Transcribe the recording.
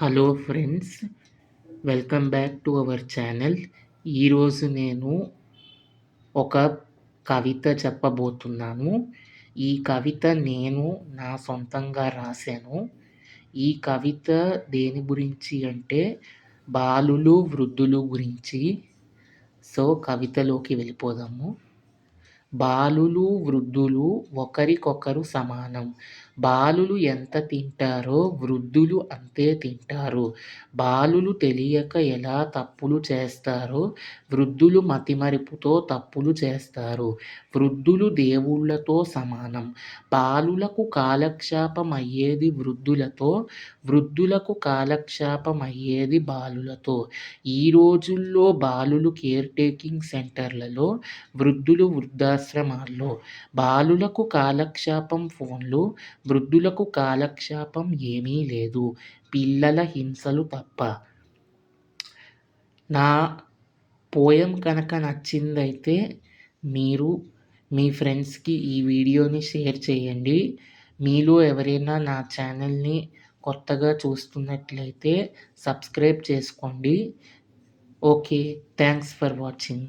Hello friends, welcome back to our channel. ఈరోజు నేను ఒక కవిత చెప్పబోతున్నాను. ఈ కవిత నేను నా సొంతంగా రాశాను. ఈ కవిత దేని గురించి అంటే బాలులు, వృద్ధులు గురించి. సో కవితలోకి వెళ్ళిపోదాము. బాలులు, వృద్ధులు ఒకరికొకరు సమానం. బాలులు ఎంత తింటారో వృద్ధులు అంతే తింటారు. బాలులు తెలియక ఎలా తప్పులు చేస్తారో వృద్ధులు మతిమరుపుతో తప్పులు చేస్తారు. వృద్ధులు దేవుళ్ళతో సమానం. బాలులకు కాలక్షేపం అయ్యేది వృద్ధులతో, వృద్ధులకు కాలక్షేపం అయ్యేది బాలులతో. ఈ రోజుల్లో బాలులు కేర్ టేకింగ్ సెంటర్లలో, వృద్ధులు వృద్ధాశ్రమాల్లో. బాలులకు కాలక్షేపం ఫోన్లు, వృద్ధులకు కాలక్షేపం ఏమీ లేదు, పిల్లల హింసలు తప్ప. నా పోయం కనుక నచ్చిందైతే మీరు మీ ఫ్రెండ్స్కి ఈ వీడియోని షేర్ చేయండి. మీలో ఎవరైనా నా ఛానల్ని కొత్తగా చూస్తున్నట్లయితే సబ్స్క్రైబ్ చేసుకోండి. Okay, thanks for watching.